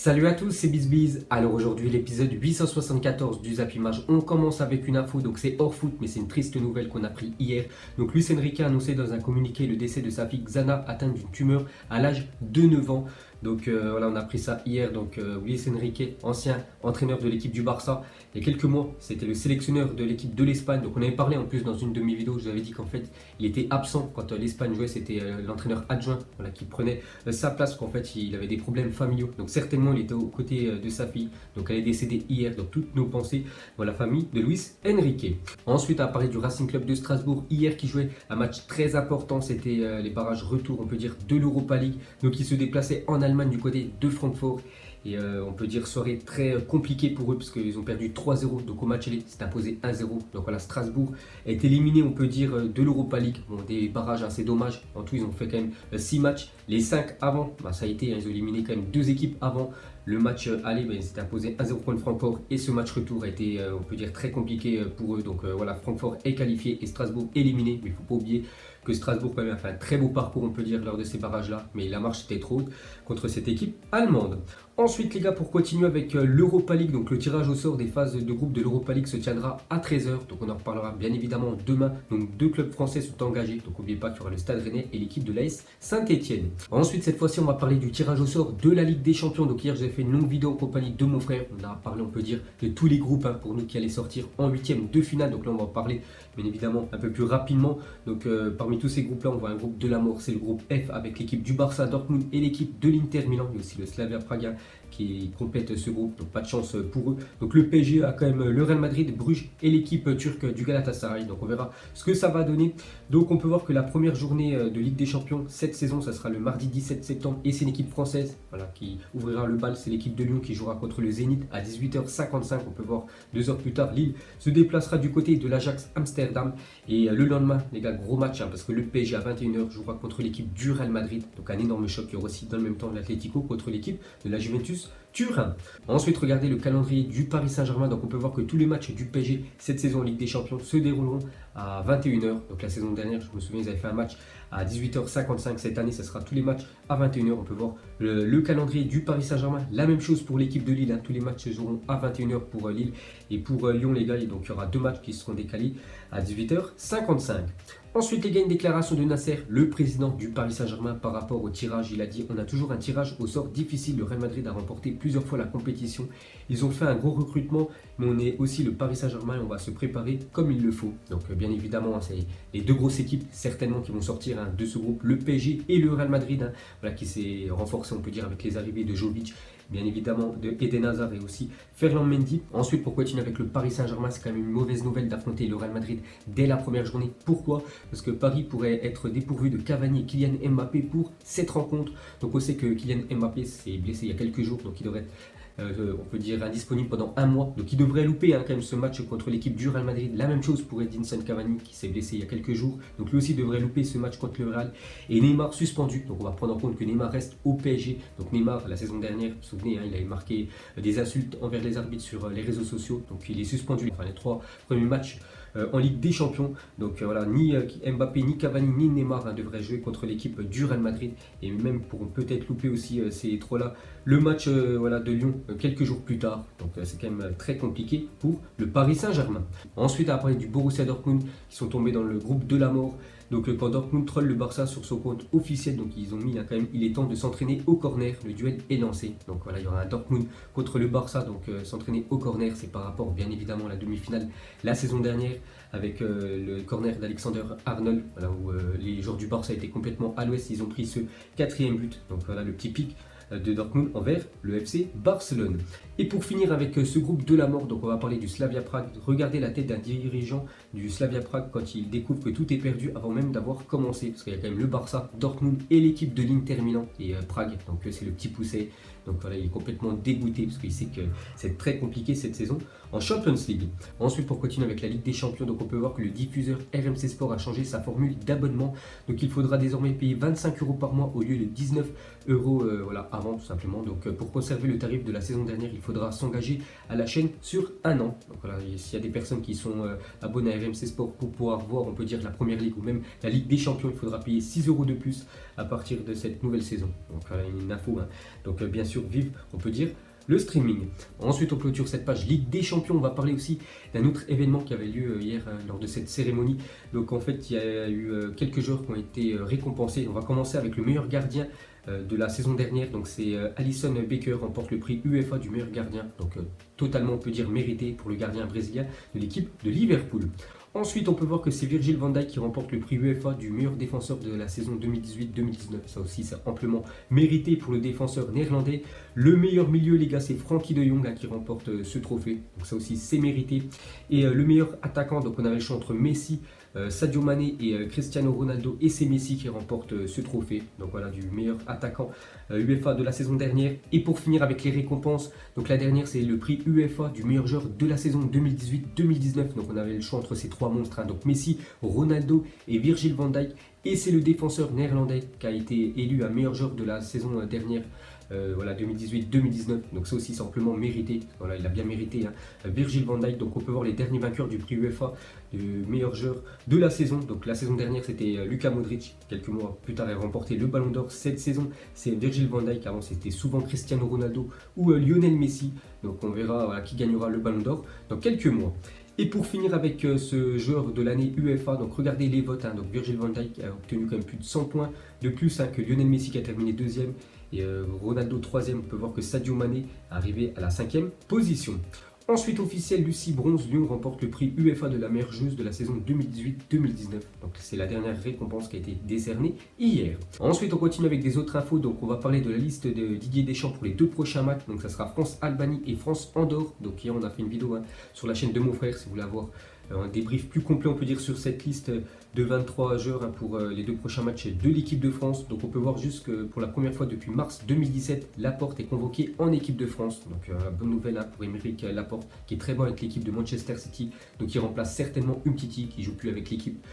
Salut à tous, c'est BizBiz. Alors aujourd'hui, l'épisode 874 du Zap Image. On commence avec une info, donc c'est hors foot, mais c'est une triste nouvelle qu'on a pris hier. Donc Luis Enrique a annoncé dans un communiqué le décès de sa fille Xana, atteinte d'une tumeur à l'âge de 9 ans. Donc voilà, on a appris ça hier. Donc Luis Enrique, ancien entraîneur de l'équipe du Barça, il y a quelques mois, c'était le sélectionneur de l'équipe de l'Espagne. Donc on avait parlé en plus dans une de mes vidéos, je vous avais dit qu'en fait, il était absent quand l'Espagne jouait. C'était l'entraîneur adjoint qui prenait sa place, qu'en fait, il avait des problèmes familiaux. Donc certainement, il était aux côtés de sa fille. Donc elle est décédée hier. Donc toutes nos pensées dans la famille de Luis Enrique. Ensuite, à parler du Racing Club de Strasbourg hier qui jouait un match très important. C'était les barrages retour, on peut dire, de l'Europa League. Donc ils se déplaçaient en Allemagne du côté de Francfort. Et on peut dire soirée très compliquée pour eux parce qu'ils ont perdu 3-0. Donc au match aller, c'est imposé 1-0. Donc voilà, Strasbourg est éliminé, on peut dire, de l'Europa League. Bon, des barrages assez dommages. En tout, ils ont fait quand même 6 matchs. Les 5 avant, ça a été, ils ont éliminé quand même 2 équipes avant. Le match aller, ils s'étaient imposé 1-0 contre Francfort. Et ce match retour a été, on peut dire, très compliqué pour eux. Donc voilà, Francfort est qualifié et Strasbourg éliminé. Mais il ne faut pas oublier que Strasbourg quand même a fait un très beau parcours, on peut dire, lors de ces barrages-là. Mais la marche était trop haute contre cette équipe allemande. Ensuite, les gars, pour continuer avec l'Europa League, donc le tirage au sort des phases de groupe de l'Europa League se tiendra à 13h. Donc on en reparlera bien évidemment demain. Donc 2 clubs français sont engagés. Donc n'oubliez pas qu'il y aura le Stade Rennais et l'équipe de l'AS Saint-Etienne. Ensuite, cette fois-ci, on va parler du tirage au sort de la Ligue des Champions. Donc hier, j'ai fait une longue vidéo en compagnie de mon frère. On a parlé, on peut dire, de tous les groupes pour nous qui allaient sortir en 8e de finale. Donc là, on va en parler bien évidemment un peu plus rapidement. Donc parmi tous ces groupes-là, on voit un groupe de la mort. C'est le groupe F avec l'équipe du Barça, Dortmund et l'équipe de l'Inter Milan. Il y a aussi le Slavia Praga qui complète ce groupe, donc pas de chance pour eux. Donc le PSG a quand même le Real Madrid, Bruges et l'équipe turque du Galatasaray. Donc on verra ce que ça va donner. Donc on peut voir que la première journée de Ligue des Champions cette saison, ça sera le mardi 17 septembre et c'est une équipe française qui ouvrira le bal. C'est l'équipe de Lyon qui jouera contre le Zénith à 18h55. On peut voir 2 heures plus tard, Lille se déplacera du côté de l'Ajax Amsterdam. Et le lendemain, les gars, gros match parce que le PSG à 21h jouera contre l'équipe du Real Madrid. Donc un énorme choc. Il y aura aussi dans le même temps l'Atlético contre l'équipe de la Juventus Turin. Ensuite, regardez le calendrier du Paris Saint-Germain. Donc on peut voir que tous les matchs du PSG cette saison en Ligue des Champions se dérouleront à 21h. Donc la saison dernière, je me souviens, ils avaient fait un match à 18h55. Cette année, ce sera tous les matchs à 21h. On peut voir le calendrier du Paris Saint-Germain. La même chose pour l'équipe de Lille. Tous les matchs se joueront à 21h pour Lille et pour Lyon, les gars. Et donc il y aura 2 matchs qui seront décalés à 18h55. Ensuite, les gars, une déclaration de Nasser, le président du Paris Saint-Germain, par rapport au tirage. Il a dit: on a toujours un tirage au sort difficile. Le Real Madrid a remporté plusieurs fois la compétition. Ils ont fait un gros recrutement, mais on est aussi le Paris Saint-Germain et on va se préparer comme il le faut. Donc bien évidemment, c'est les 2 grosses équipes certainement qui vont sortir de ce groupe, le PSG et le Real Madrid, qui s'est renforcé, on peut dire, avec les arrivées de Jovic, bien évidemment de Eden Hazard et aussi Ferland Mendy. Ensuite, pour continuer avec le Paris Saint-Germain, c'est quand même une mauvaise nouvelle d'affronter le Real Madrid dès la première journée. Pourquoi? Parce que Paris pourrait être dépourvu de Cavani et Kylian Mbappé pour cette rencontre. Donc on sait que Kylian Mbappé s'est blessé il y a quelques jours, donc il devrait être on peut dire indisponible pendant 1 mois. Donc il devrait louper quand même ce match contre l'équipe du Real Madrid. La même chose pour Edinson Cavani qui s'est blessé il y a quelques jours. Donc lui aussi devrait louper ce match contre le Real. Et Neymar suspendu. Donc on va prendre en compte que Neymar reste au PSG. Donc Neymar, la saison dernière, vous vous souvenez, il avait marqué des insultes envers les arbitres sur les réseaux sociaux. Donc il est suspendu. Enfin les 3 premiers matchs en Ligue des Champions. Donc voilà, ni Mbappé, ni Cavani, ni Neymar devraient jouer contre l'équipe du Real Madrid. Et même pourront peut-être louper aussi ces 3-là le match de Lyon quelques jours plus tard. Donc c'est quand même très compliqué pour le Paris Saint-Germain. Ensuite, après du Borussia Dortmund qui sont tombés dans le groupe de la mort. Donc quand Dortmund troll le Barça sur son compte officiel, donc ils ont mis quand même, il est temps de s'entraîner au corner. Le duel est lancé. Donc voilà, il y aura un Dortmund contre le Barça. Donc s'entraîner au corner, c'est par rapport bien évidemment à la demi-finale la saison dernière avec le corner d'Alexander Arnold, où les joueurs du Barça étaient complètement à l'ouest. Ils ont pris ce 4e but. Donc voilà le petit pic de Dortmund envers le FC Barcelone. Et pour finir avec ce groupe de la mort, donc on va parler du Slavia Prague. Regardez la tête d'un dirigeant du Slavia Prague quand il découvre que tout est perdu avant même d'avoir commencé. Parce qu'il y a quand même le Barça, Dortmund et l'équipe de l'Inter Milan et Prague. Donc c'est le petit poussé. Donc voilà, il est complètement dégoûté parce qu'il sait que c'est très compliqué cette saison en Champions League. Ensuite, pour continuer avec la Ligue des Champions, donc on peut voir que le diffuseur RMC Sport a changé sa formule d'abonnement. Donc il faudra désormais payer 25 € par mois au lieu de 19 € avant tout simplement. Donc pour conserver le tarif de la saison dernière, il faudra s'engager à la chaîne sur 1 an. Donc voilà, s'il y a des personnes qui sont abonnées à RMC Sport pour pouvoir voir, on peut dire, la Première Ligue ou même la Ligue des Champions, il faudra payer 6 € de plus à partir de cette nouvelle saison. Donc voilà, une info. Donc bien sûr, sûr vive, on peut dire, le streaming. Ensuite, on clôture cette page Ligue des Champions. On va parler aussi d'un autre événement qui avait lieu hier lors de cette cérémonie. Donc en fait, il y a eu quelques joueurs qui ont été récompensés. On va commencer avec le meilleur gardien de la saison dernière. Donc c'est Alisson Becker remporte le prix UEFA du meilleur gardien. Donc totalement, on peut dire, mérité pour le gardien brésilien de l'équipe de Liverpool. Ensuite, on peut voir que c'est Virgil van Dijk qui remporte le prix UEFA du meilleur défenseur de la saison 2018-2019. Ça aussi, c'est amplement mérité pour le défenseur néerlandais. Le meilleur milieu, les gars, c'est Frenkie de Jong qui remporte ce trophée. Donc ça aussi, c'est mérité. Et le meilleur attaquant, donc on avait le choix entre Messi, Sadio Mané et Cristiano Ronaldo, et c'est Messi qui remporte ce trophée. Donc voilà, du meilleur attaquant UEFA de la saison dernière. Et pour finir avec les récompenses, donc la dernière, c'est le prix UEFA du meilleur joueur de la saison 2018-2019. Donc on avait le choix entre ces trois monstres, hein. Donc Messi, Ronaldo et Virgil van Dijk. Et c'est le défenseur néerlandais qui a été élu à meilleur joueur de la saison dernière. Voilà, 2018-2019, donc ça aussi simplement mérité, voilà, il a bien mérité, hein. Virgil van Dijk. Donc on peut voir les derniers vainqueurs du prix UEFA du meilleur joueur de la saison. Donc la saison dernière c'était Luka Modric, quelques mois plus tard il a remporté le Ballon d'Or. Cette saison c'est Virgil van Dijk, avant c'était souvent Cristiano Ronaldo ou Lionel Messi. Donc on verra, voilà, qui gagnera le Ballon d'Or dans quelques mois. Et pour finir avec ce joueur de l'année UEFA, donc regardez les votes, hein. Donc Virgil van Dijk a obtenu quand même plus de 100 points de plus, hein, que Lionel Messi qui a terminé deuxième et Ronaldo troisième. On peut voir que Sadio Mané est arrivé à la 5e position. Ensuite, officiel, Lucie Bronze Lyon remporte le prix UEFA de la meilleure joueuse de la saison 2018-2019. Donc c'est la dernière récompense qui a été décernée hier. Ensuite, on continue avec des autres infos. Donc on va parler de la liste de Didier Deschamps pour les deux prochains matchs. Donc ça sera France-Albanie et France-Andorre. Donc hier on a fait une vidéo, hein, sur la chaîne de mon frère si vous voulez avoir un débrief plus complet, on peut dire, sur cette liste de 23 joueurs, hein, pour les deux prochains matchs de l'équipe de France. Donc on peut voir juste que pour la première fois depuis mars 2017, Laporte est convoqué en équipe de France. Donc bonne nouvelle, hein, pour Aymeric Laporte, qui est très bon avec l'équipe de Manchester City. Donc il remplace certainement Umtiti qui joue plus avec l'équipe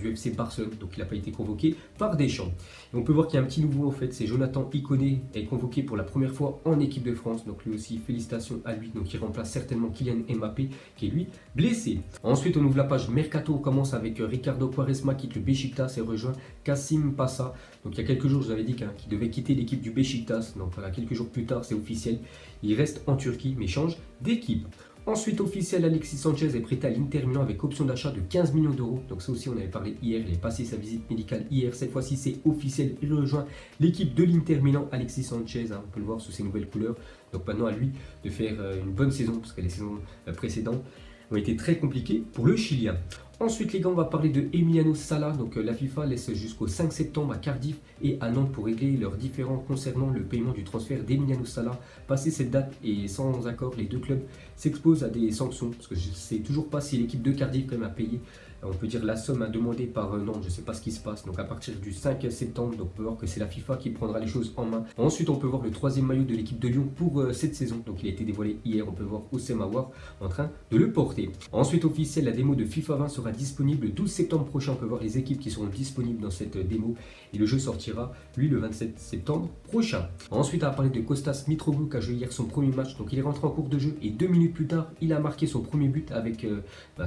du FC Barcelone. Donc il n'a pas été convoqué par Deschamps. Et on peut voir qu'il y a un petit nouveau en fait, c'est Jonathan Iconé est convoqué pour la première fois en équipe de France. Donc lui aussi félicitations à lui. Donc il remplace certainement Kylian Mbappé qui est lui blessé. Ensuite on ouvre la page Mercato, on commence avec Ricardo Quaresma quitte le Beşiktaş et rejoint Kassim Passa. Donc il y a quelques jours je vous avais dit qu'il devait quitter l'équipe du Beşiktaş. Donc voilà, quelques jours plus tard c'est officiel, il reste en Turquie mais change d'équipe. Ensuite, officiel, Alexis Sanchez est prêté à l'Inter Milan avec option d'achat de 15 millions d'euros. Donc ça aussi, on avait parlé hier, il est passé sa visite médicale hier. Cette fois-ci, c'est officiel, il rejoint l'équipe de l'Inter Milan. Alexis Sanchez, hein, on peut le voir sous ses nouvelles couleurs. Donc maintenant, à lui de faire une bonne saison, parce que les saisons précédentes ont été très compliquées pour le Chilien. Ensuite, les gars, on va parler de Emiliano Sala. Donc la FIFA laisse jusqu'au 5 septembre à Cardiff et à Nantes pour régler leurs différends concernant le paiement du transfert d'Emiliano Sala. Passé cette date et sans accord, les deux clubs s'exposent à des sanctions, parce que je ne sais toujours pas si l'équipe de Cardiff quand même a payé, on peut dire, la somme demandée par Nantes. Je ne sais pas ce qui se passe. Donc à partir du 5 septembre, donc on peut voir que c'est la FIFA qui prendra les choses en main. Ensuite, on peut voir le troisième maillot de l'équipe de Lyon pour cette saison. Donc il a été dévoilé hier. On peut voir Oussem Aouar en train de le porter. Ensuite, officiel, la démo de FIFA 20 sera disponible le 12 septembre prochain. On peut voir les équipes qui seront disponibles dans cette démo. Et le jeu sortira, lui, le 27 septembre prochain. Ensuite, on va parler de Kostas Mitroglou qui a joué hier son premier match. Donc il est rentré en cours de jeu et 2 minutes plus tard, il a marqué son premier but avec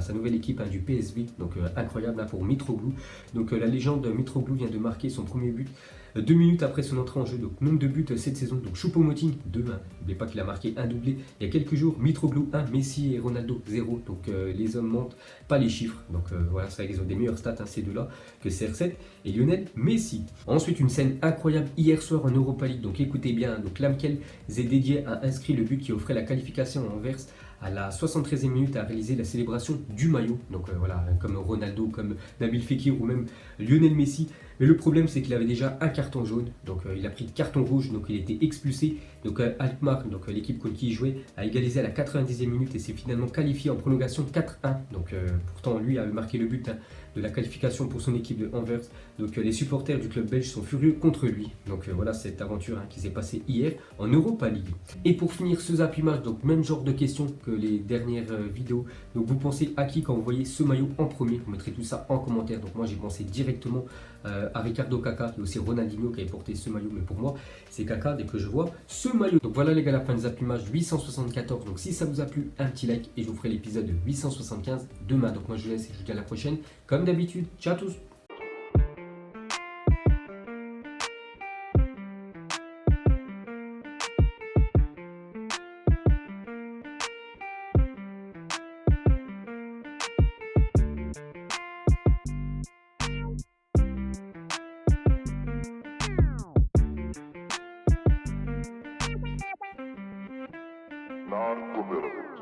sa nouvelle équipe, hein, du PSV. Donc incroyable, hein, pour Mitroglou. Donc la légende Mitroglou vient de marquer son premier but 2 minutes après son entrée en jeu. Donc nombre de buts cette saison. Donc Choupo-Moting 2. N'oubliez pas qu'il a marqué un doublé il y a quelques jours. Mitroglou 1, Messi et Ronaldo 0. Donc les hommes mentent pas les chiffres. Donc voilà, c'est vrai qu'ils ont des meilleurs stats, hein, ces deux-là, que CR7 et Lionel Messi. Ensuite, une scène incroyable hier soir en Europa League. Donc écoutez bien, donc Lamkel Zededier a inscrit le but qui offrait la qualification en Anvers. À la 73e minute, a réalisé la célébration du maillot. Donc voilà, comme Ronaldo, comme Nabil Fekir ou même Lionel Messi. Mais le problème, c'est qu'il avait déjà un carton jaune. Donc il a pris de carton rouge, donc il a été expulsé. Donc Alkmaar, donc l'équipe contre qui il jouait, a égalisé à la 90e minute et s'est finalement qualifié en prolongation 4-1. Donc pourtant, lui avait marqué le but, hein, de la qualification pour son équipe de Anvers. Donc les supporters du club belge sont furieux contre lui. Donc voilà cette aventure, hein, qui s'est passée hier en Europa League. Et pour finir ce Zappy Match, donc même genre de questions que les dernières vidéos. Donc vous pensez à qui quand vous voyez ce maillot en premier? Vous mettrez tout ça en commentaire. Donc moi j'ai pensé directement à Ricardo Kaka et aussi Ronaldinho qui avait porté ce maillot. Mais pour moi c'est Kaka dès que je vois ce maillot. Donc voilà les gars, la fin des Zappy Match 874. Donc si ça vous a plu, un petit like et je vous ferai l'épisode 875 demain. Donc moi je vous laisse et je vous dis à la prochaine. Comme d'habitude, ciao à tous. Narco Melody.